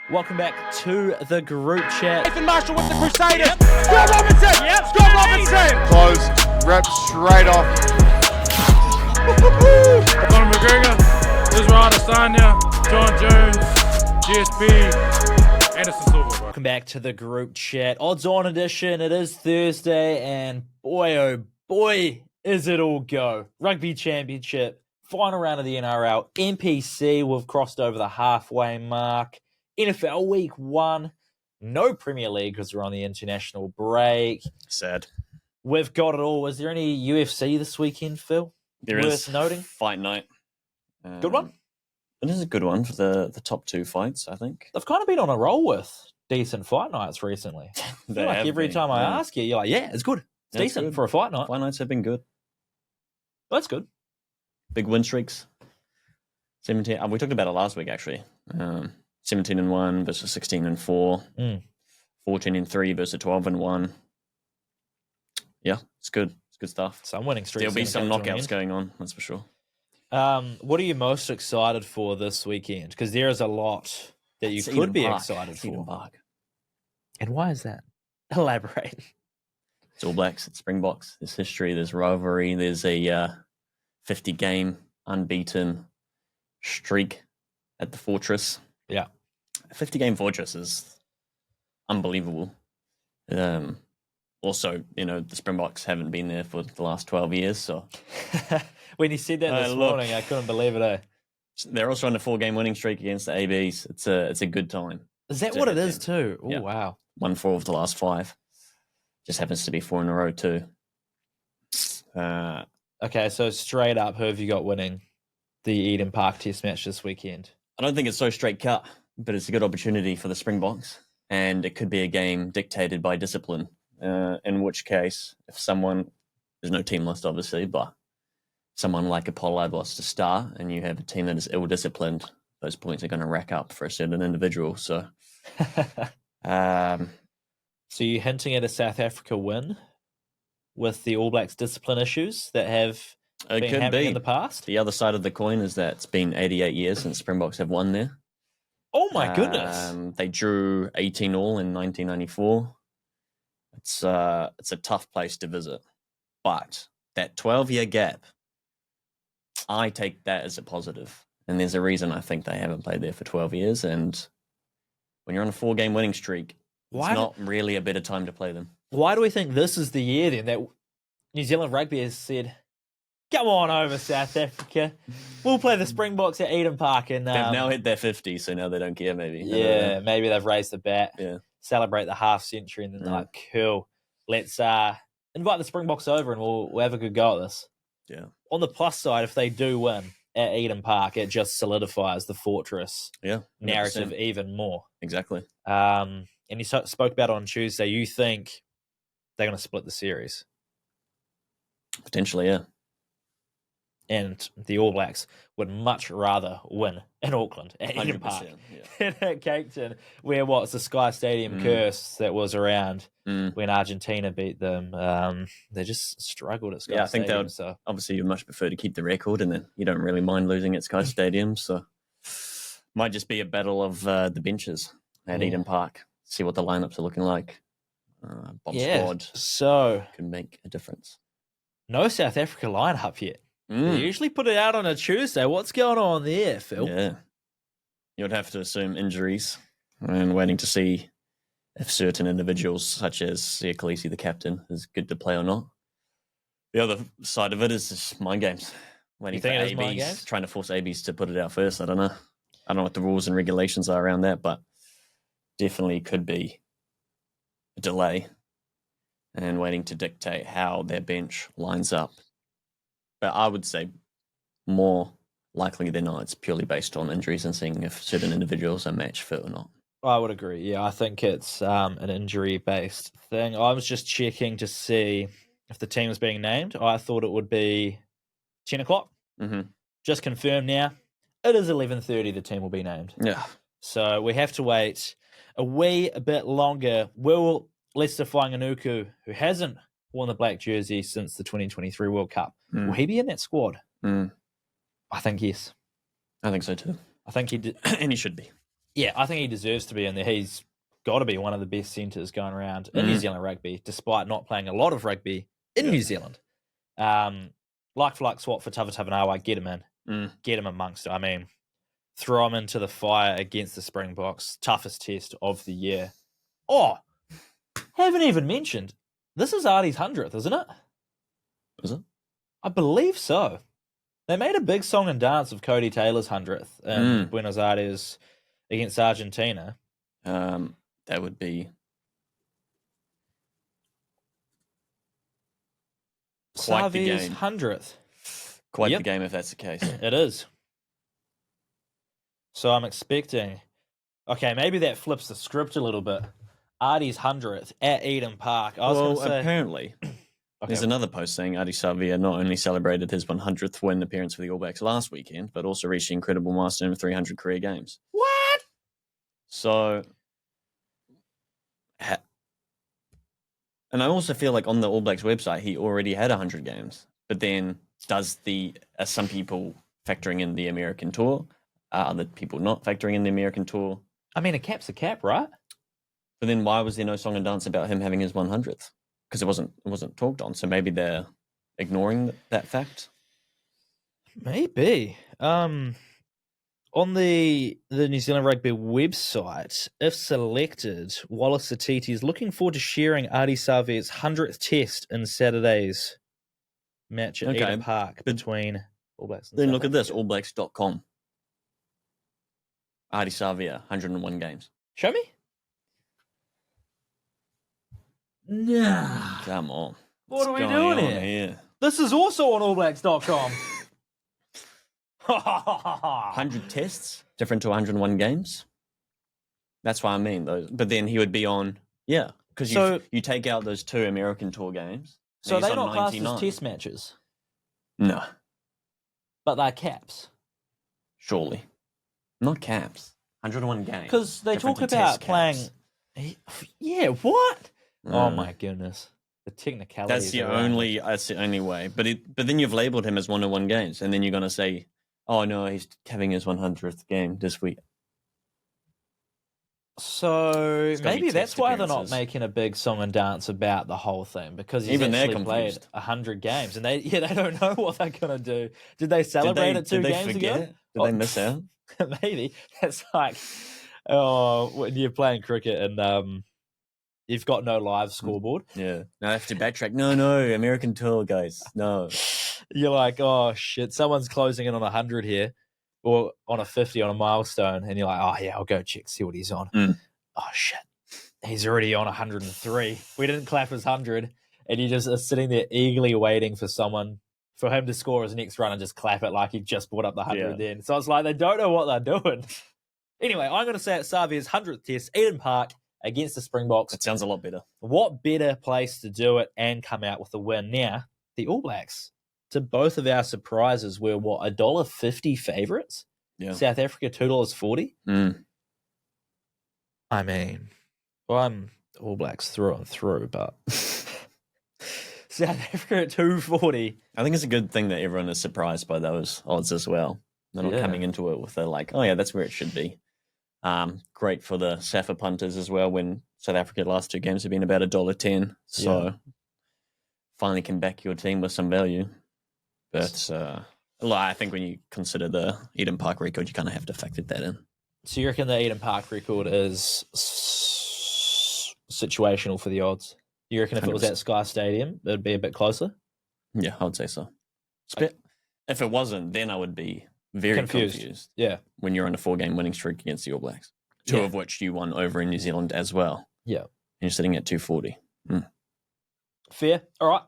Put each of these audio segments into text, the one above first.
Welcome back to the group chat. Nathan Marshall with the Crusaders. Scott Robinson. Scott Robinson. Close, rep straight off. Conor McGregor, Israel Adesanya, John Jones, GSP, Anderson Silva. Welcome back to the group chat. Odds on edition. It is Thursday, and boy, oh boy, is it all go. Rugby Championship, final round of the NRL, NPC. We've crossed over the halfway mark. NFL Week 1. No Premier League because we're on the international break. Sad. We've got it all. Was there any UFC this weekend, Phil? There Worth is noting? Fight night. Good one? It is a good one for the top two fights, I think. They've kind of been on a roll with decent fight nights recently. I feel like every time I ask you, you're like, yeah, it's good. It's decent good. for a fight night. Fight nights have been good. That's good. Big win streaks. 17. We talked about it last week, actually. 17-1 versus 16-4. 14-3 versus 12-1. Yeah, it's good. It's good stuff. Some winning streaks. There'll be some knockouts going on, that's for sure. What are you most excited for this weekend? Because there is a lot that you could be excited for. And why is that? Elaborate. It's All Blacks, it's Springboks. There's history, there's rivalry, there's a 50-game unbeaten streak at the Fortress. Yeah. A 50-game Fortress is unbelievable. Also, the Springboks haven't been there for the last 12 years, so... When you said that this morning, I couldn't believe it, eh? They're also on a 4-game winning streak against the ABs. It's a good time. Is that what it is, too? Oh, yeah. Wow. Won 4 of the last 5. Just happens to be 4 in a row, too. Okay, so straight up, who have you got winning the Eden Park Test match this weekend? I don't think it's so straight cut, but it's a good opportunity for the Springboks, and it could be a game dictated by discipline, in which case, if someone, there's no team list obviously, but someone like a Pollard wants to start and you have a team that is ill-disciplined, those points are going to rack up for a certain individual. So, So you're hinting at a South Africa win with the All Blacks discipline issues that have been happening in the past? The other side of the coin is that it's been 88 years since Springboks have won there. Oh my goodness. They drew 18 all in 1994. It's a tough place to visit. But that 12-year gap, I take that as a positive. And there's a reason I think they haven't played there for 12 years. And when you're on a 4-game winning streak, it's not really a better time to play them. Why do we think this is the year then that New Zealand Rugby has said, come on over, South Africa. We'll play the Springboks at Eden Park. And they've now hit their 50, so now they don't care, maybe. Yeah, maybe they've raised the bat, celebrate the half century, and then they're like, cool, let's invite the Springboks over and we'll have a good go at this. Yeah. On the plus side, if they do win at Eden Park, it just solidifies the Fortress narrative even more. Exactly. And you spoke about it on Tuesday, you think they're going to split the series? Potentially, yeah. And the All Blacks would much rather win in Auckland at Eden Park than at Cape Town, where it's the Sky Stadium curse that was around when Argentina beat them. They just struggled at Sky Stadium. I think obviously you'd much prefer to keep the record, and then you don't really mind losing at Sky Stadium. So might just be a battle of the benches at Eden Park. See what the lineups are looking like. Bomb squad so can make a difference. No South Africa lineup yet. They usually put it out on a Tuesday. What's going on there, Phil? Yeah. You'd have to assume injuries and waiting to see if certain individuals, such as Khaleesi, the captain, is good to play or not. The other side of it is just mind games. Waiting for ABs, trying to force ABs to put it out first. I don't know. I don't know what the rules and regulations are around that, but definitely could be a delay and waiting to dictate how their bench lines up. But I would say more likely than not, it's purely based on injuries and seeing if certain individuals are match fit or not. I would agree. Yeah, I think it's an injury-based thing. I was just checking to see if the team was being named. I thought it would be 10 o'clock. Mm-hmm. Just confirmed now. It is 11:30 the team will be named. Yeah. So we have to wait a wee bit longer. Will Leicester Fainga'anuku, who hasn't worn the black jersey since the 2023 World Cup, will he be in that squad? I think yes. I think so too. I think he did. And he should be. Yeah, I think he deserves to be in there. He's got to be one of the best centres going around in New Zealand rugby, despite not playing a lot of rugby in New Zealand. Like for like swap for Tavatavanawai, get him in. Get him amongst it. I mean, throw him into the fire against the Springboks. Toughest test of the year. Oh, haven't even mentioned, this is Artie's 100th, isn't it? Is it? I believe so. They made a big song and dance of Cody Taylor's 100th in Buenos Aires against Argentina. That would be quite the Savi's game. 100th. Quite the game if that's the case. It is. So I'm expecting... Okay, maybe that flips the script a little bit. Artie's 100th at Eden Park. I was going to say... apparently... There's another post saying Ardie Savea not only celebrated his 100th win appearance for the All Blacks last weekend, but also reached the incredible milestone of 300 career games. What? So, and I also feel like on the All Blacks website, he already had 100 games. But then does some people factoring in the American tour? Are other people not factoring in the American tour? I mean, a cap's a cap, right? But then why was there no song and dance about him having his 100th? Because it wasn't talked on, so maybe they're ignoring that fact. Maybe. On the New Zealand Rugby website, if selected, Wallace Atiti is looking forward to sharing Ardie Savea's 100th test in Saturday's match at Eden Park between All Blacks and Then South look at this, Africa. allblacks.com. Ardie Savea, 101 games. Show me. Nah. Come on. What are we doing here? This is also on allblacks.com. 100 tests, different to 101 games. That's what I mean, though. But then he would be on, because you take out those 2 American tour games. So they're not classed 99. as test matches, No, but they're caps. surely. Not caps. 101 games. Because they Different talk to about test playing... caps. Yeah, what? Oh my goodness. The technicality. That's the only way. But then you've labelled him as 101 games, and then you're going to say, oh no, he's having his 100th game this week. So maybe that's test why they're not appearances. making a big song and dance about the whole thing, because he's Even they're actually played confused. 100 games, and they don't know what they're gonna do. Did they celebrate it 2 games ago? Did they miss out? Maybe that's like, when you're playing cricket and you've got no live scoreboard. Yeah. Now I have to backtrack. No, American tour, guys. No. You're like, oh shit, someone's closing in on 100 here, or on a 50 on a milestone, and you're like, oh yeah, I'll go check, see what he's on. Oh shit, he's already on 103. We didn't clap his 100, and you just are sitting there eagerly waiting for him to score his next run and just clap it like he just brought up the 100 then. So it's like they don't know what they're doing. Anyway, I'm going to say it's Savea's 100th test, Eden Park, against the Springboks. That sounds a lot better. What better place to do it and come out with a win? Now, the All Blacks, to both of our surprises, were what, $1.50 favourites? Yeah. South Africa, $2.40. I mean, well, I'm All Blacks through and through, but South Africa at $2.40. I think it's a good thing that everyone is surprised by those odds as well. They're not coming into it with oh yeah, that's where it should be. Great for the Safa punters as well, when South Africa's last 2 games have been about $1.10. So finally can back your team with some value. But I think when you consider the Eden Park record, you kind of have to factor that in. So you reckon the Eden Park record is situational for the odds? You reckon if it was 100%. at Sky Stadium, it'd be a bit closer? Yeah, I would say so. If it wasn't, then I would be very confused. Yeah. When you're on a 4-game winning streak against the All Blacks, 2 of which you won over in New Zealand as well. Yeah. And you're sitting at 240. Fair. All right.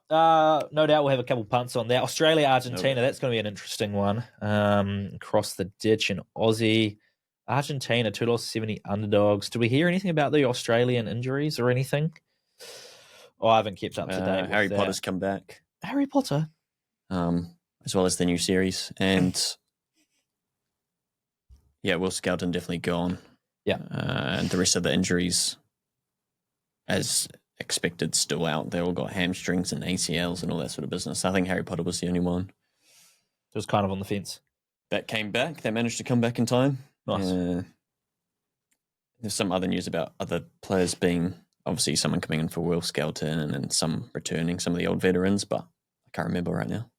No doubt we'll have a couple punts on that. Australia, Argentina, that's going to be an interesting one. Across the ditch in Aussie. Argentina, $2.70 underdogs. Do we hear anything about the Australian injuries or anything? Oh, I haven't kept up to date with Harry that. Potter's come back. Harry Potter? As well as the new series. And yeah, Will Skelton definitely gone. Yeah. And the rest of the injuries, as expected, still out. They all got hamstrings and ACLs and all that sort of business. I think Harry Potter was the only one It was kind of on the fence. that came back, that managed to come back in time. Nice. There's some other news about other players being, obviously someone coming in for Will Skelton and then some returning, some of the old veterans, but I can't remember right now.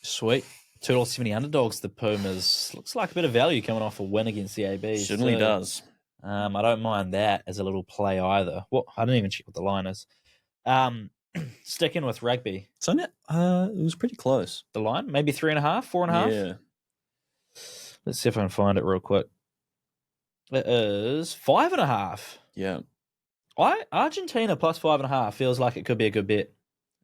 Sweet. $2.70 underdogs. The Pumas looks like a bit of value coming off a win against the AB. Certainly does. I don't mind that as a little play either. Well, I didn't even check what the line is. Sticking with rugby. So it was pretty close. The line? Maybe 3.5, 4.5? Yeah. Let's see if I can find it real quick. It is 5.5. Yeah. Argentina plus 5.5 feels like it could be a good bet.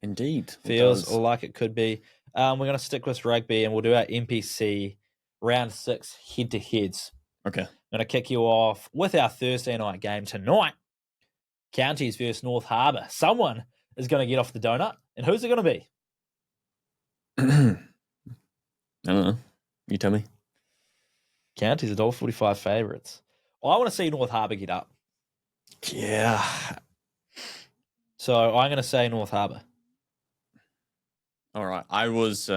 Indeed. Feels like it could be. We're going to stick with rugby and we'll do our NPC round 6 head-to-heads. Okay. I'm going to kick you off with our Thursday night game tonight. Counties versus North Harbour. Someone is going to get off the donut. And who's it going to be? I don't know. You tell me. Counties are $1.45 favourites. I want to see North Harbour get up. Yeah. So I'm going to say North Harbour. All right. I was...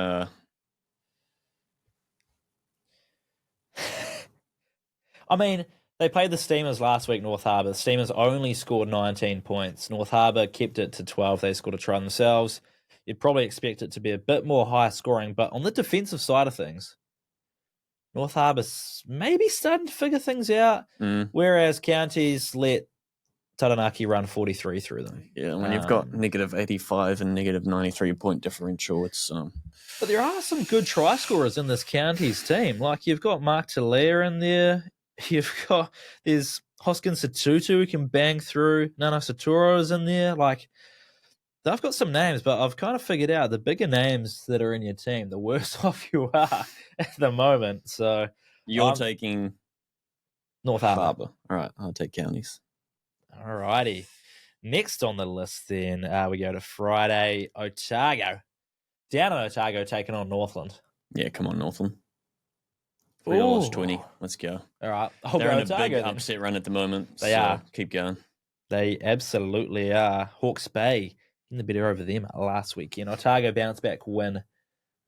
I mean, they played the Steamers last week, North Harbour. The Steamers only scored 19 points. North Harbour kept it to 12. They scored a try themselves. You'd probably expect it to be a bit more high scoring, but on the defensive side of things, North Harbour's maybe starting to figure things out, whereas Counties let Taranaki run 43 through them. Yeah, when you've got negative 85 and negative 93 point differential, it's... But there are some good try scorers in this Counties team. Like, you've got Mark Taylor in there. There's Hoskins Satutu who can bang through. Nana Saturo is in there. Like, they've got some names, but I've kind of figured out the bigger names that are in your team, the worse off you are at the moment. So you're taking North Harbour. All right, I'll take Counties. All righty. Next on the list, then, we go to Friday, Otago. Down in Otago, taking on Northland. Yeah, come on, Northland. $3.20. Let's go. All right. They're in a Otago, big then. upset run at the moment. They are. Keep going. They absolutely are. Hawke's Bay in the better over them last weekend. Otago bounced back win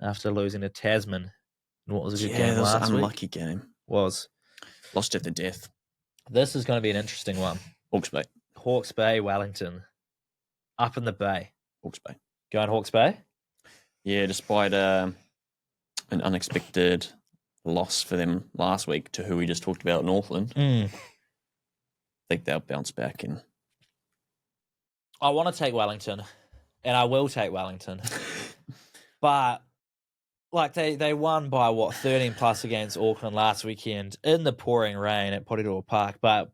after losing to Tasman. What was a good game last week? It was an unlucky game. Was. Lost at the death. This is going to be an interesting one. Hawke's Bay. Hawke's Bay, Wellington. Up in the Bay. Hawke's Bay. Going Hawke's Bay? Yeah, despite an unexpected loss for them last week to who we just talked about, Northland. I think they'll bounce back. And I want to take Wellington, and I will take Wellington. But, like, they won by, 13 plus against Auckland last weekend in the pouring rain at Porirua Park, but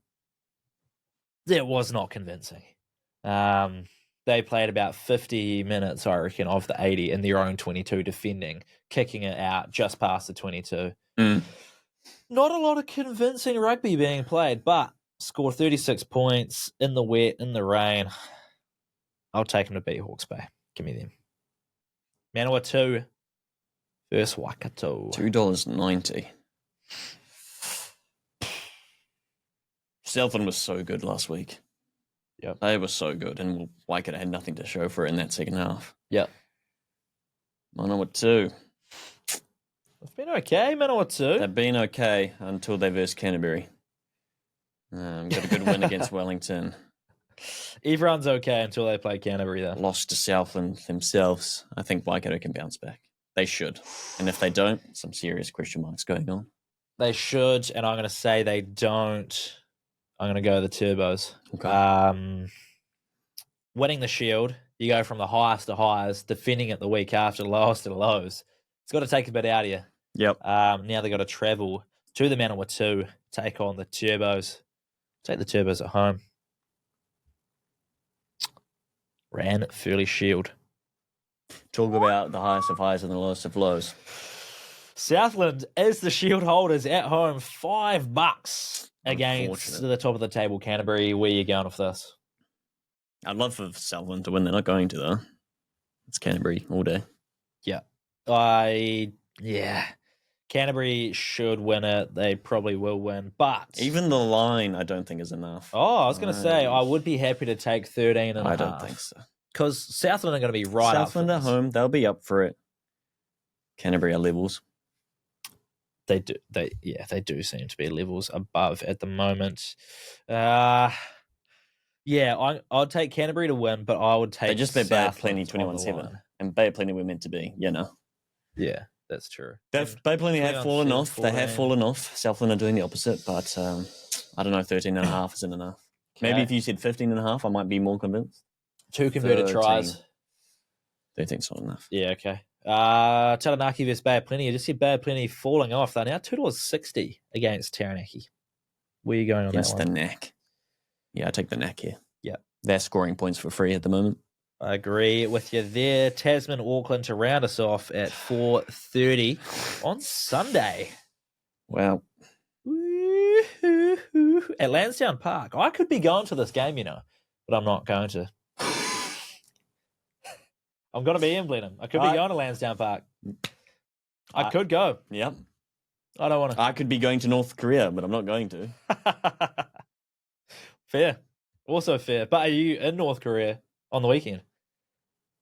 it was not convincing. They played about 50 minutes, I reckon, of the 80 in their own 22 defending, kicking it out just past the 22. Not a lot of convincing rugby being played, but scored 36 points in the wet, in the rain. I'll take them to beat Hawke's Bay. Give me them. Manawatu versus Waikato. $2.90. Southland was so good last week. Yep. They were so good, and Waikato had nothing to show for it in that second half. Yep. Manawatu. It's been okay, Manawatu. They've been okay until they versed Canterbury. Got a good win against Wellington. Everyone's okay until they play Canterbury, though. Lost to Southland themselves. I think Waikato can bounce back. They should. And if they don't, some serious question marks going on. They should, and I'm going to say they don't. I'm going to go the Turbos. Okay. Winning the Shield, you go from the highest to highs, defending it the week after, lowest to lows. It's got to take a bit out of you. Yep. Now they've got to travel to the Manawatu, take on the Turbos. Take the Turbos at home. Ran Furley Shield. Talk about the highest of highs and the lowest of lows. Southland is the Shield holders at home, $5 against the top of the table Canterbury. Where are you going with this? I'd love for Southland to win. They're not going to, though. It's Canterbury all day. Yeah. Canterbury should win it. They probably will win, but even the line, I don't think is enough. Oh, I was going to say I would be happy to take 13 and a half. I don't think so. Because Southland are going to be right Southland up. at home, they'll be up for it. Canterbury are levels. They do seem to be levels above at the moment. I'd take Canterbury to win, but I would take. They just bet Bay of Plenty Southlands on the 21-7, line. and Bay of Plenty were meant to be, Yeah, that's true. Bay of Plenty have 21, fallen off. They have 14. fallen off. Southland are doing the opposite, but I don't know. 13.5 isn't enough. Maybe Okay. if you said 15.5, I might be more convinced. 2 converted 13. tries. 13's not enough. Yeah, okay. Taranaki versus Bay of Plenty. You just see Bay of Plenty falling off. They're now $2.60 against Taranaki. Where are you going on Against that the one? Knack. Yeah, I take the Knack here. Yeah. They're scoring points for free at the moment. I agree with you there. Tasman, Auckland to round us off at 4:30 on Sunday. Wow. Woo-hoo-hoo. At Lansdowne Park. I could be going to this game, but I'm not going to. I'm going to be in Blenheim. I could be going to Lansdowne Park. I could go. Yep. I don't want to. I could be going to North Korea, but I'm not going to. Fair. Also fair. But are you in North Korea on the weekend?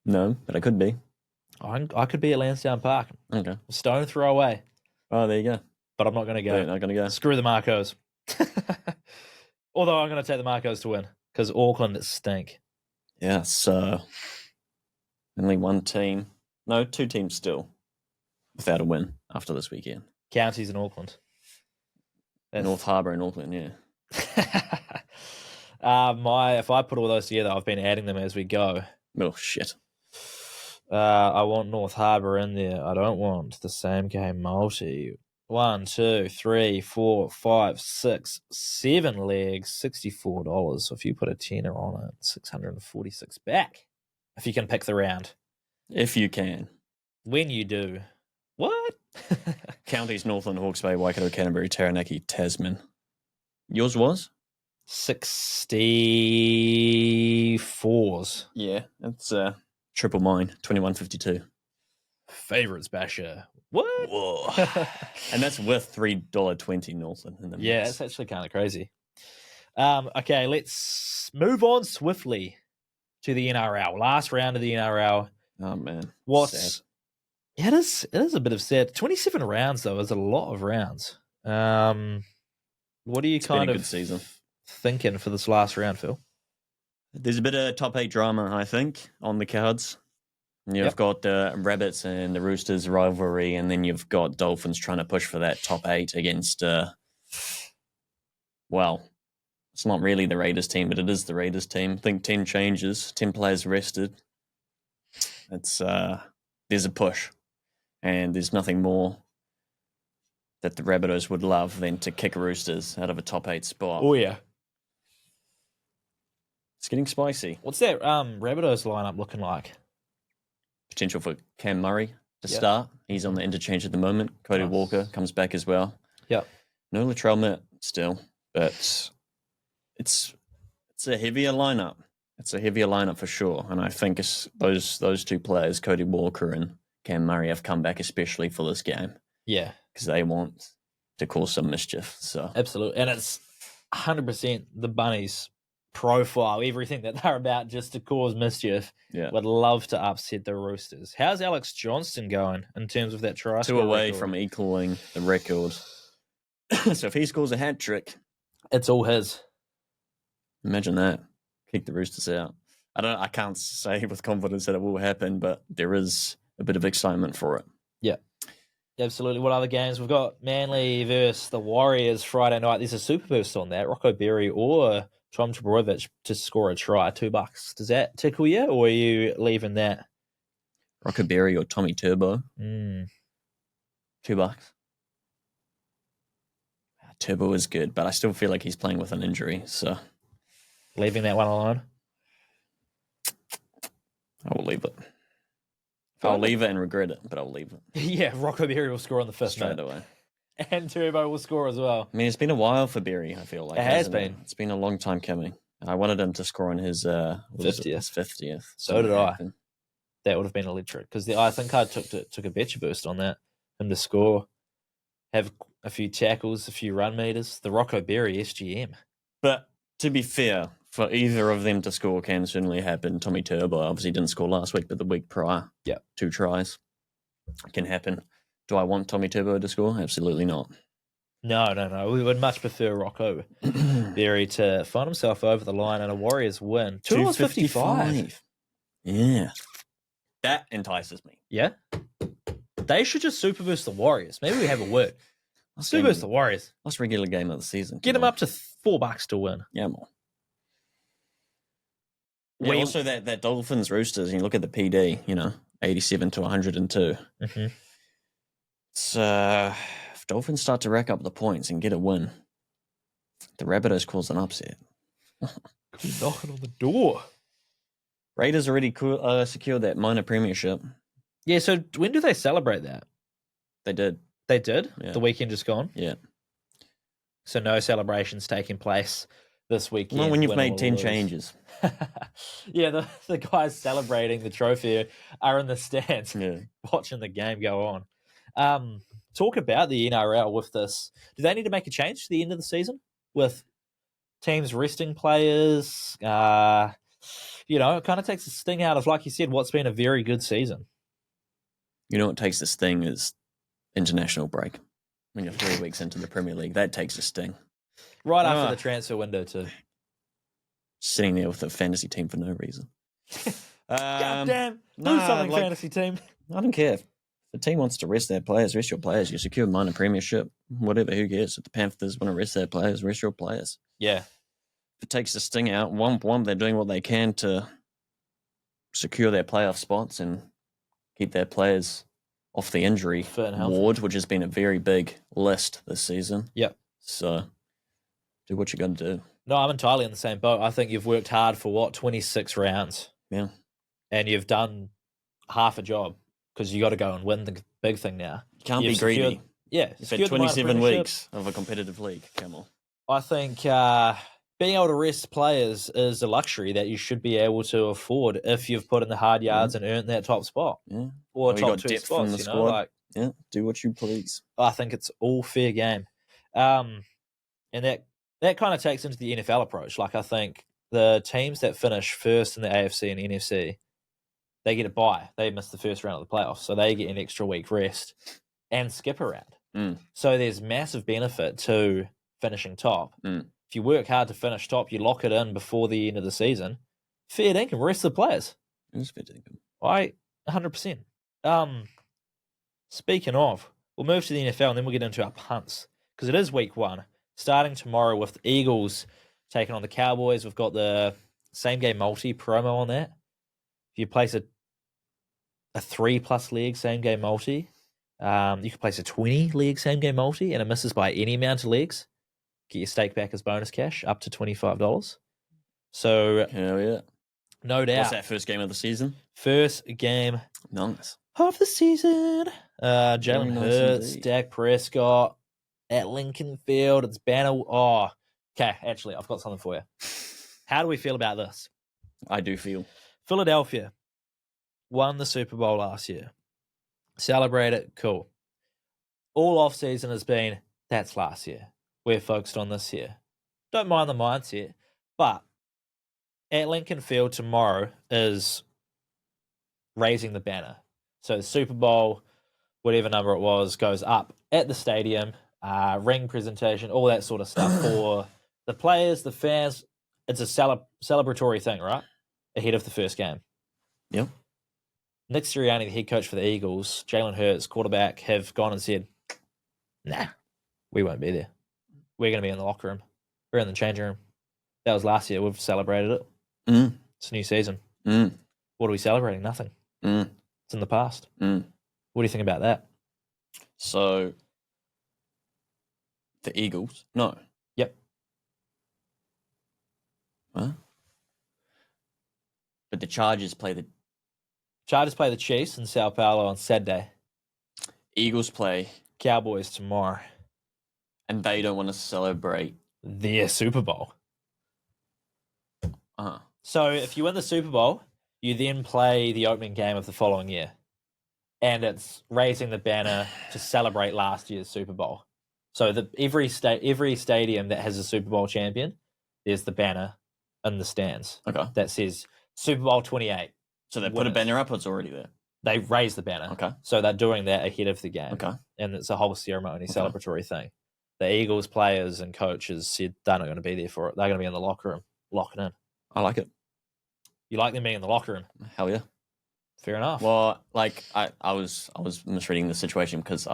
No, but I could be. I could be at Lansdowne Park. Okay. Stone throw away. Oh, there you go. But I'm not going to go. You're not going to go. Screw the Marcos. Although I'm going to take the Marcos to win because Auckland stink. Yeah, so only one team. No, 2 teams still without a win after this weekend. Counties in Auckland. North Harbour and Auckland, yeah. If I put all those together, I've been adding them as we go. Oh, shit. I want North Harbour in there. I don't want the same game multi. 1, 2, 3, 4, 5, 6, 7 legs, $64. So if you put a tenner on it, 646 back. If you can pick the round. If you can. When you do. What? Counties, Northland, Hawke's Bay, Waikato, Canterbury, Taranaki, Tasman. Yours was? 64s. Yeah, that's triple mine, 21.52. Favorites basher. What? Whoa. And that's with $3.20 Northland in the mix. Yeah, it's actually kind of crazy. Okay, let's move on swiftly to the NRL. Last round of the NRL. Oh, man. Sad. Yeah, it is a bit of sad. 27 rounds, though, is a lot of rounds. What are you It's been kind a of good season. thinking for this last round, Phil? There's a bit of top 8 drama, I think, on the cards. You've got the Rabbits and the Roosters rivalry, and then you've got Dolphins trying to push for that top 8 against, well, it's not really the Raiders team, but it is the Raiders team. I think 10 changes, 10 players rested. It's there's a push, and there's nothing more that the Rabbitohs would love than to kick Roosters out of a top 8 spot. Oh, yeah. It's getting spicy. What's that Rabbitohs lineup looking like? Potential for Cam Murray to start. He's on the interchange at the moment. Cody Walker comes back as well. Yep. No Latrell Mitt still, but it's a heavier lineup. It's a heavier lineup for sure. And I think it's those 2 players, Cody Walker and Cam Murray, have come back especially for this game. Yeah. Because they want to cause some mischief. So Absolutely. And it's 100% the Bunnies profile, everything that they're about just to cause mischief. yeah. Would love to upset the Roosters. How's Alex Johnston going in terms of that try? 2 away from equaling the record. So if he scores a hat trick, It's all his. imagine that. Kick the Roosters out. I can't say with confidence that it will happen, but there is a bit of excitement for it. Yeah. Absolutely. What other games? We've got Manly versus the Warriors Friday night. There's a super boost on that. Rocco Berry or Tom Trbojevic to score a try, $2. Does that tickle you, or are you leaving that? Rocco Berry or Tommy Turbo. $2. Turbo is good, but I still feel like he's playing with an injury, so Leaving that one alone? I will leave it. I'll leave it and regret it, but I'll leave it Yeah, Rocco Berry will score on the 5th straight minute. away. And Turbo will score as well. I mean, it's been a while for Berry, I feel like. It has hasn't been. It's been a long time coming. I wanted him to score on his 50th. So did I. Happen. That would have been electric because I think I took a betcha boost on that. Him to score, have a few tackles, a few run meters. The Rocco Berry SGM. But to be fair, for either of them to score can certainly happen. Tommy Turbo obviously didn't score last week, but the week prior, 2 tries can happen. Do I want Tommy Turbo to score? Absolutely not. No. We would much prefer Rocco Berry to find himself over the line and a Warriors win. $2.55. Yeah. That entices me. Yeah? They should just super boost the Warriors. Maybe we have a word. Super boost the Warriors. Last regular game of the season. Get them up to $4 to win. Yeah, more. Yeah, also, that Dolphins Roosters, you look at the PD, 87 to 102. Mm-hmm. It's, if Dolphins start to rack up the points and get a win, the Rabbitohs cause an upset. Could be knocking on the door. Raiders already secured that minor premiership. Yeah, so when do they celebrate that? They did. They did? Yeah. The weekend just gone? Yeah. So no celebrations taking place this weekend. Well, when you've made 10 changes. Yeah, the guys celebrating the trophy are in the stands watching the game go on. Talk about the NRL with this. Do they need to make a change to the end of the season with teams resting players? It kind of takes the sting out of, like you said, what's been a very good season. You know what takes the sting is international break. When you're 3 weeks into the Premier League, that takes a sting. Right after the transfer window, too. Sitting there with a fantasy team for no reason. God damn. Do something, fantasy team. I don't care. If the team wants to rest their players, rest your players. You secure minor premiership, whatever, who cares? If the Panthers want to rest their players, rest your players. Yeah. If it takes the sting out, one, they're doing what they can to secure their playoff spots and keep their players off the injury ward, which has been a very big list this season. Yep. So do what you got to do. No, I'm entirely in the same boat. I think you've worked hard for 26 rounds. Yeah. And you've done half a job because you got to go and win the big thing now. You can't be greedy. You've had 27 weeks of a competitive league. Come on. I think being able to rest players is a luxury that you should be able to afford if you've put in the hard yards and earned that top spot. Yeah. Or you top got 2 depth spots. from the squad. Yeah, do what you please. I think it's all fair game. And that kind of takes into the NFL approach. Like, I think the teams that finish first in the AFC and NFC, they get a bye. They miss the first round of the playoffs, so they get an extra week rest and skip around. So there's massive benefit to finishing top. If you work hard to finish top, you lock it in before the end of the season. Fair dinkum, rest of the players. It is fair dinkum. 100%. Speaking of, we'll move to the NFL and then we'll get into our punts because it is week 1. Starting tomorrow with the Eagles taking on the Cowboys. We've got the same game multi promo on that. If you place a 3+ leg same game multi, you can place a 20 leg same game multi and it misses by any amount of legs. Get your stake back as bonus cash up to $25. So, hell yeah. No doubt. What's that first game of the season? First game nice. of the season. Jalen Hurts, indeed. Dak Prescott at Lincoln Field. It's banner. Oh, okay. Actually, I've got something for you. How do we feel about this? I do feel. Philadelphia won the Super Bowl last year. Celebrate it. Cool. All offseason has been, that's last year. We're focused on this year. Don't mind the mindset. But at Lincoln Field tomorrow is raising the banner. So the Super Bowl, whatever number it was, goes up at the stadium, ring presentation, all that sort of stuff for the players, the fans. It's a celebratory thing, right? Ahead of the first game. Yep. Nick Sirianni, the head coach for the Eagles, Jalen Hurts, quarterback, have gone and said, nah, we won't be there. We're going to be in the locker room. We're in the changing room. That was last year. We've celebrated it. It's a new season. What are we celebrating? Nothing. It's in the past. What do you think about that? So, the Eagles? No. Yep. Huh? But the Chargers play the Chiefs in Sao Paulo on Saturday. Eagles play Cowboys tomorrow. And they don't want to celebrate their Super Bowl. Uh-huh. So if you win the Super Bowl, you then play the opening game of the following year. And it's raising the banner to celebrate last year's Super Bowl. So every stadium that has a Super Bowl champion, there's the banner in the stands. Okay. That says Super Bowl 28. So they put a banner up or it's already there? They raise the banner. Okay. So they're doing that ahead of the game. Okay. And it's a whole ceremony, celebratory thing. The Eagles players and coaches said they're not going to be there for it. They're going to be in the locker room, locking in. I like it. You like them being in the locker room? Hell yeah. Fair enough. Well, like I was misreading the situation because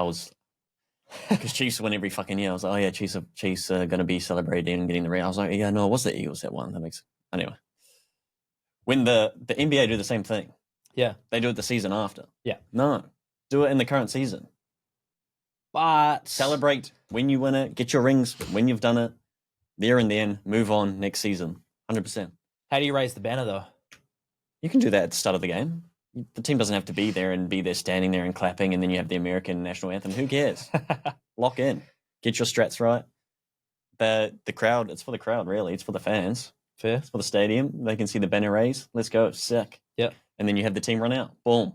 Chiefs win every fucking year. I was like, oh yeah, Chiefs are going to be celebrating and getting the ring. I was like, yeah, no, it was the Eagles that won. That makes anyway. When the NBA do the same thing, yeah, they do it the season after. Yeah, no, do it in the current season. But celebrate when you win it. Get your rings when you've done it. There and then, move on next season. 100%. How do you raise the banner though? You can do that at the start of the game. The team doesn't have to be there standing there and clapping, and then you have the American national anthem. Who cares? Lock in. Get your strats right. The crowd, it's for the crowd, really. It's for the fans. Fair. It's for the stadium. They can see the banner raise. Let's go. Sick. Yep. And then you have the team run out. Boom.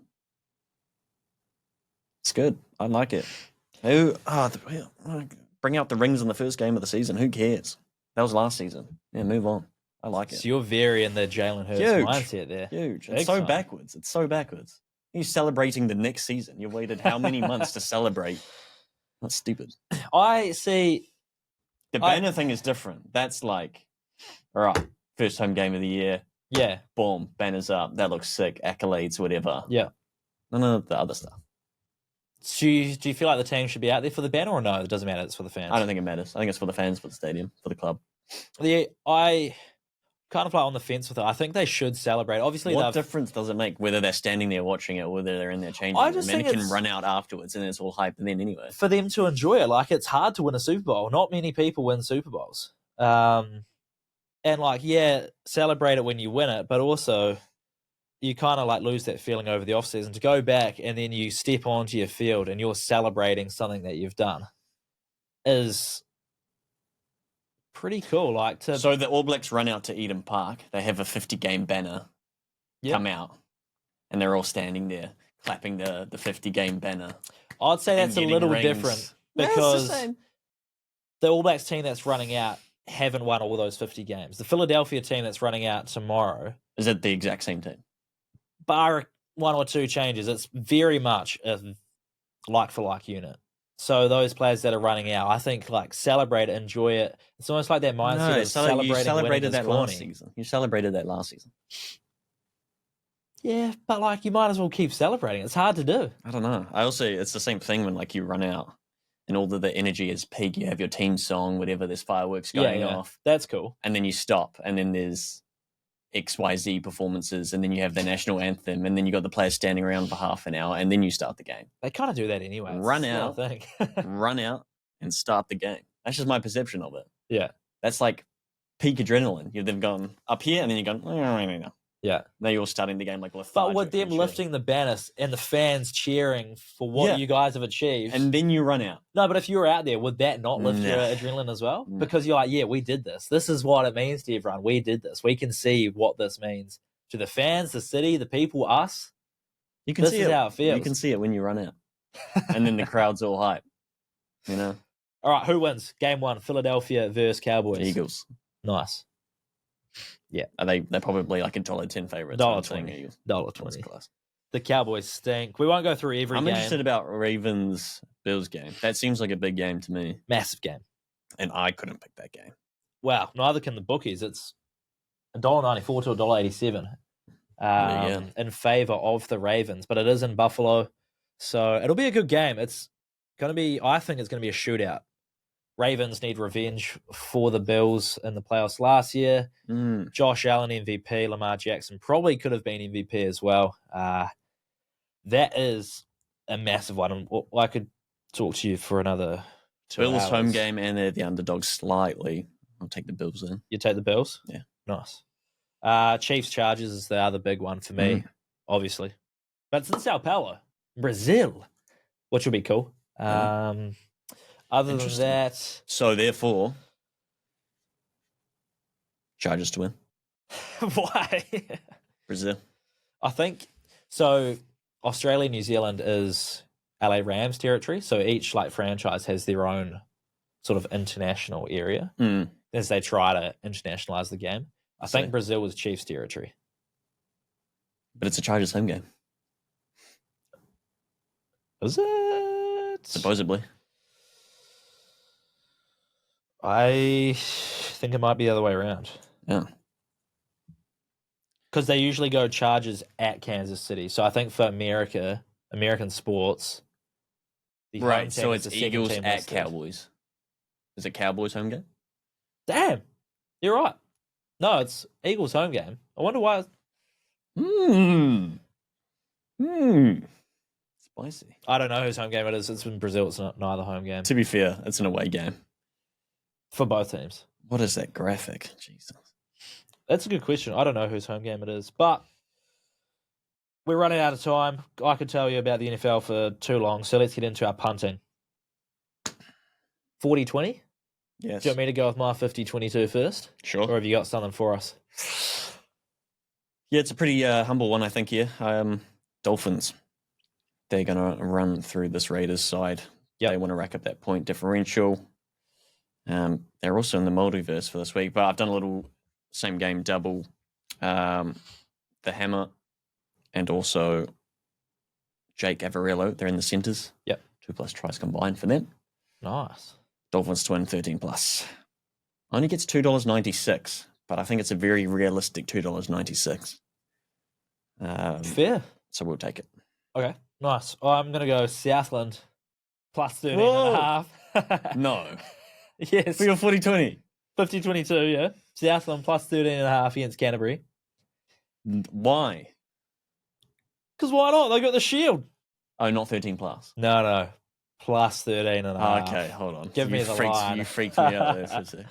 It's good. I like it. Bring out the rings in the first game of the season. Who cares? That was last season. Yeah, move on. I like it. So you're very in the Jalen Hurts mindset there. Huge. It's so backwards. It's so backwards. You're celebrating the next season. You waited how many months to celebrate? That's stupid. I see. The banner thing is different. That's like, all right, first home game of the year. Yeah. Boom, banners up. That looks sick. Accolades, whatever. Yeah. None of the other stuff. Do you feel like the team should be out there for the banner or no? It doesn't matter. It's for the fans. I don't think it matters. I think it's for the fans, for the stadium, for the club. Yeah, I kind of like on the fence with it. I think they should celebrate. Obviously, what difference does it make whether they're standing there watching it or whether they're in there changing? I just think it can run out afterwards and it's all hype and then anyway. For them to enjoy it, like it's hard to win a Super Bowl. Not many people win Super Bowls. And like, yeah, celebrate it when you win it, but also you kind of like lose that feeling over the offseason to go back and then you step onto your field and you're celebrating something that you've done is pretty cool. So the All Blacks run out to Eden Park. They have a 50-game banner come out, and they're all standing there clapping the 50-game banner. I'd say that's a little different because the All Blacks team that's running out haven't won all those 50 games. The Philadelphia team that's running out tomorrow is it the exact same team, bar one or two changes. It's very much a like-for-like unit. So those players that are running out, I think, like celebrate it, enjoy it. It's almost like that mindset of celebrating. You celebrated that last season. You celebrated that last season. Yeah, but like you might as well keep celebrating. It's hard to do. I don't know. It's the same thing when like you run out and all of the energy is peak. You have your team song, whatever. There's fireworks going off. That's cool. And then you stop, and then there's XYZ performances, and then you have the national anthem, and then you got the players standing around for half an hour, and then you start the game. They kind of do that anyway. Run out, and start the game. That's just my perception of it. Yeah. That's like peak adrenaline. You've gone up here, and then you're going, no. Yeah. Now you're starting the game like lethargic. But with them lifting the banners and the fans cheering for what you guys have achieved. And then you run out. No, but if you were out there, would that not lift your adrenaline as well? Because you're like, yeah, we did this. This is what it means to everyone. We did this. We can see what this means to the fans, the city, the people, us. You can see it. How it feels. You can see it when you run out. And then the crowd's all hype. You know? All right, who wins? Game 1, Philadelphia versus Cowboys. Eagles. Nice. Yeah. They're probably like $1.10 favorites. $1.20. $1.20. The Cowboys stink. We won't go through every game. I'm interested about Ravens-Bills game. That seems like a big game to me. Massive game. And I couldn't pick that game. Wow. Neither can the bookies. It's $1.94 to $1.87 in favor of the Ravens. But it is in Buffalo. So it'll be a good game. It's going to be, I think it's going to be a shootout. Ravens need revenge for the Bills in the playoffs last year. Josh Allen MVP, Lamar Jackson probably could have been MVP as well. That is a massive one. I could talk to you for another 2 hours. Bills home game, and they're the underdog slightly. I'll take the Bills then. You take the Bills? Yeah. Nice. Chiefs Chargers is the other big one for me, obviously. But it's in Sao Paulo, Brazil, which will be cool. Other than that... So, therefore, Chargers to win. Why? Brazil. I think... So, Australia, New Zealand is LA Rams territory. So, each like franchise has their own sort of international area as they try to internationalize the game. I think Brazil was Chiefs territory. But it's a Chargers home game. Is it? Supposedly. I think it might be the other way around. Yeah. Because they usually go Chargers at Kansas City. So I think for American sports, the home Right, team so is it's the second Eagles team at listed. Cowboys. Is it Cowboys home game? Damn, you're right. No, it's Eagles home game. I wonder why. Spicy. I don't know whose home game it is. It's in Brazil. It's not neither home game To be fair, it's an away game. for both teams. What is that graphic? Jesus. That's a good question. I don't know whose home game it is, but we're running out of time. I could tell you about the NFL for too long, so let's get into our punting. 40-20? Yes. Do you want me to go with my 50-22 first? Sure. Or have you got something for us? Yeah, it's a pretty humble one, I think, here. Dolphins. They're going to run through this Raiders side. Yep. They want to rack up that point differential. They're also in the multiverse for this week, but I've done a little same game double. The Hammer and also Jake Averillo. They're in the centres. Yep. 2+ tries combined for them. Nice. Dolphins to win 13+. Only gets $2.96, but I think it's a very realistic $2.96. Fair. So we'll take it. Okay, nice. I'm going to go Southland plus 13.5. No. Yes. We got 40-20. 50-22, yeah. Southland plus 13.5 against Canterbury. Why? Because why not? They got the shield. Oh, not 13+. No. Plus 13.5. Okay, hold on. Give me the line. You freaked me out there for a sec.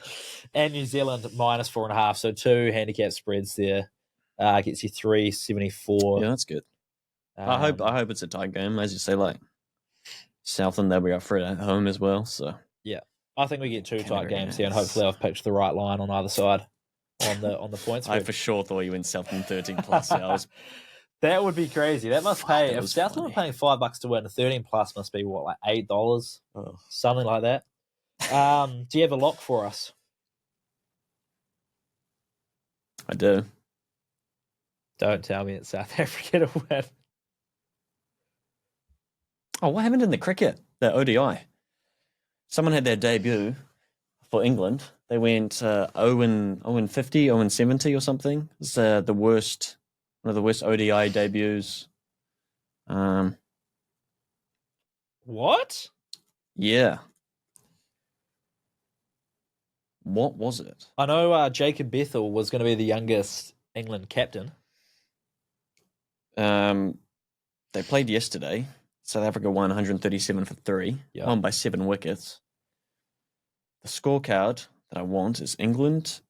And New Zealand minus 4.5. So 2 handicap spreads there. Gets you 374. Yeah, that's good. I hope it's a tight game, as you say. Like Southland, they'll be up for it at home as well. So yeah, I think we get 2 tight Canterbury, games here, and hopefully I've picked the right line on either side on the points. I for sure thought you went Southland 13+. I was That would be crazy. That must pay. that If was Southland funny. are paying $5 to win, 13+ must be what, like $8, oh. something like that. Do you have a lock for us? I do. Don't tell me it's South Africa to win. Oh, what happened in the cricket? The ODI. Someone had their debut for England. They went 0-50, 0-70 or something. It's the worst, one of the worst ODI debuts. What? Yeah. What was it? I know Jacob Bethel was going to be the youngest England captain. They played yesterday. South Africa won 137 for 3. Yeah. Won by 7 wickets. The scorecard that I want is England.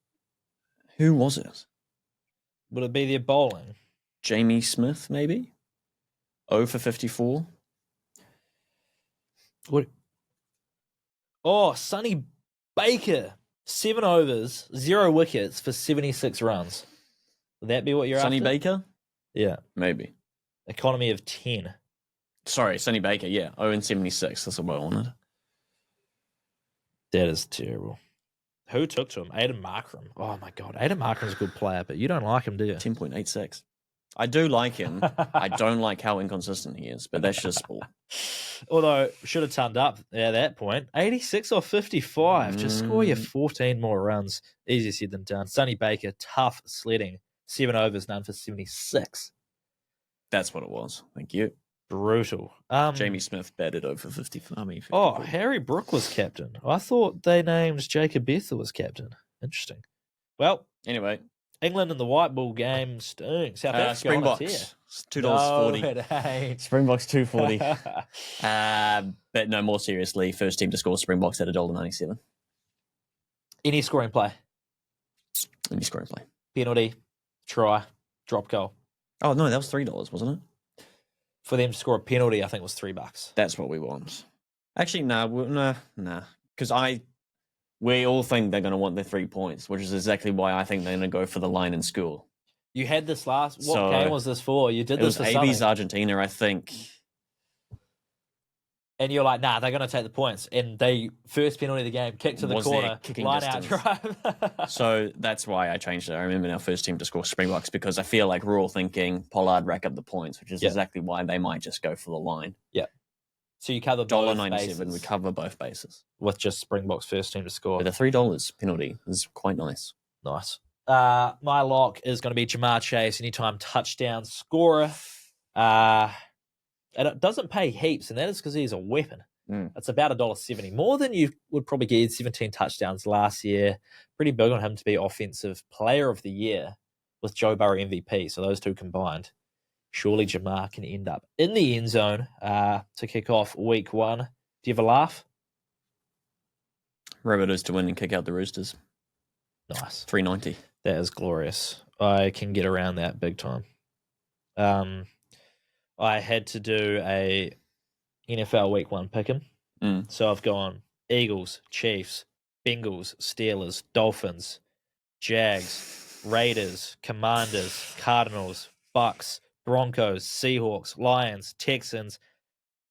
Who was it? Would it be their bowling? Jamie Smith, maybe? 0 for 54. What? Oh, Sonny Baker. 7 overs, 0 wickets for 76 runs. Would that be what you're Sonny after? Baker? Yeah. Maybe. Economy of 10. Sorry, Sonny Baker, yeah. 0-76. That's what I wanted. That is terrible. Who took to him? Aiden Markram. Oh, my God. Aiden Markram's a good player, but you don't like him, do you? 10.86. I do like him. I don't like how inconsistent he is, but that's just sport. Although, should have turned up at that point. 86 off 55. Just score your 14 more runs. Easier said than done. Sonny Baker, tough sledding. 7 overs, none for 76. That's what it was. Thank you. Brutal. Jamie Smith batted over 50. Oh, Harry Brook was captain. I thought they named Jacob Bethel as captain. Interesting. Well, Anyway, England in the white ball game stinks. South Africa Springboks, $2.40. No, it ain't. Springboks $2.40. But no, more seriously, first team to score Springboks at $1.97. Any scoring play, Any scoring play. penalty, try, drop goal. Oh no, that was $3, wasn't it? For them to score a penalty, I think it was $3. That's what we want. Actually, nah. Because we all think they're going to want their 3 points, which is exactly why I think they're going to go for the line in school. You had this last. What So, game was this for? You did It this was for AB's something. Argentina, I think. And you're like, nah, they're going to take the points. And they first penalty of the game, kick to the Was their corner, kicking line out distance. drive. So that's why I changed it. I remember our first team to score Springboks because I feel like we're all thinking Pollard rack up the points, which is Yeah. exactly why they might just go for the line. Yeah. So you cover both $1.97 bases we cover both bases. with just Springboks first team to score. But the $3 penalty is quite nice. Nice. My lock is going to be Jamar Chase, anytime touchdown scorer. And it doesn't pay heaps, and that is because he's a weapon. It's about $1.70, more than you would probably get. 17 touchdowns last year. Pretty big on him to be Offensive Player of the Year with Joe Burrow MVP. So those two combined, surely Jamar can end up in the end zone to kick off week 1. Do you have a laugh? Rabbitohs to win and kick out the Roosters. Nice. 390. That is glorious. I can get around that big time. I had to do a NFL Week 1 pick'em. So I've gone Eagles, Chiefs, Bengals, Steelers, Dolphins, Jags, Raiders, Commanders, Cardinals, Bucks, Broncos, Seahawks, Lions, Texans,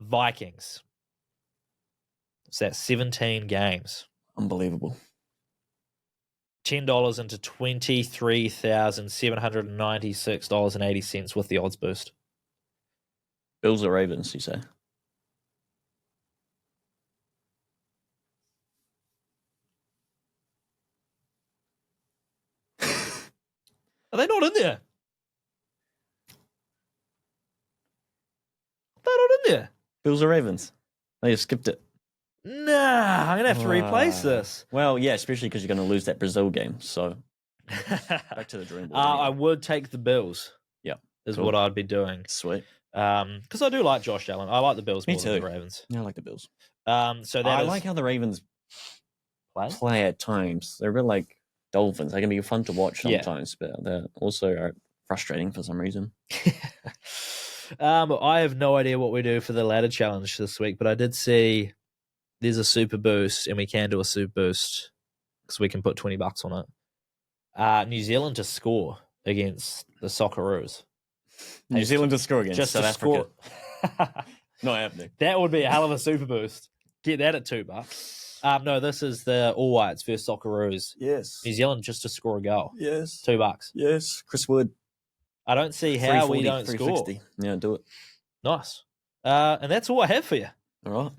Vikings. So that's 17 games. Unbelievable. $10 into $23,796.80 with the odds boost. Bills or Ravens, you say? Are they not in there? They're not in there. Bills or Ravens? They just skipped it. Nah, I'm going to have to replace this. Well, yeah, especially because you're going to lose that Brazil game. So back to the dream board. I would take the Bills. Yeah, is cool. what I'd be doing. Sweet. Because I do like Josh Allen. I like the Bills Me more too. than the Ravens. Yeah, I like the Bills. So that I is like how the Ravens play. play at times. They're a bit like Dolphins. They can be fun to watch Yeah. sometimes, but they're also frustrating for some reason. I have no idea what we do for the ladder challenge this week, but I did see there's a super boost, and we can do a super boost because we can put $20 on it. New Zealand to score against the Socceroos. New Zealand to score against Just South to Africa. score. Not happening. That would be a hell of a super boost. Get that at $2. No, this is the All Whites versus Socceroos. Yes. New Zealand just to score a goal. Yes. $2. Yes. Chris Wood. I don't see how we don't score. 360. Yeah, do it. Nice. And that's all I have for you. All right.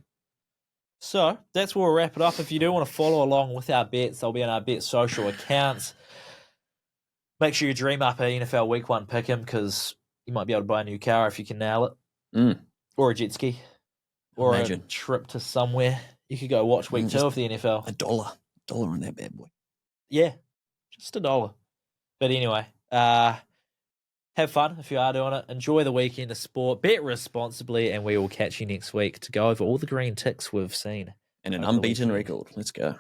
So that's where we'll wrap it up. If you do want to follow along with our bets, they'll be on our Bet Social accounts. Make sure you dream up an NFL Week 1 pick'em because you might be able to buy a new car if you can nail it. Or a jet ski. Or a trip to somewhere. You could go watch Week 2 of the NFL. $1 on that bad boy. Yeah, just $1. But anyway, have fun if you are doing it. Enjoy the weekend of sport. Bet responsibly, and we will catch you next week to go over all the green ticks we've seen. And an unbeaten record. Let's go.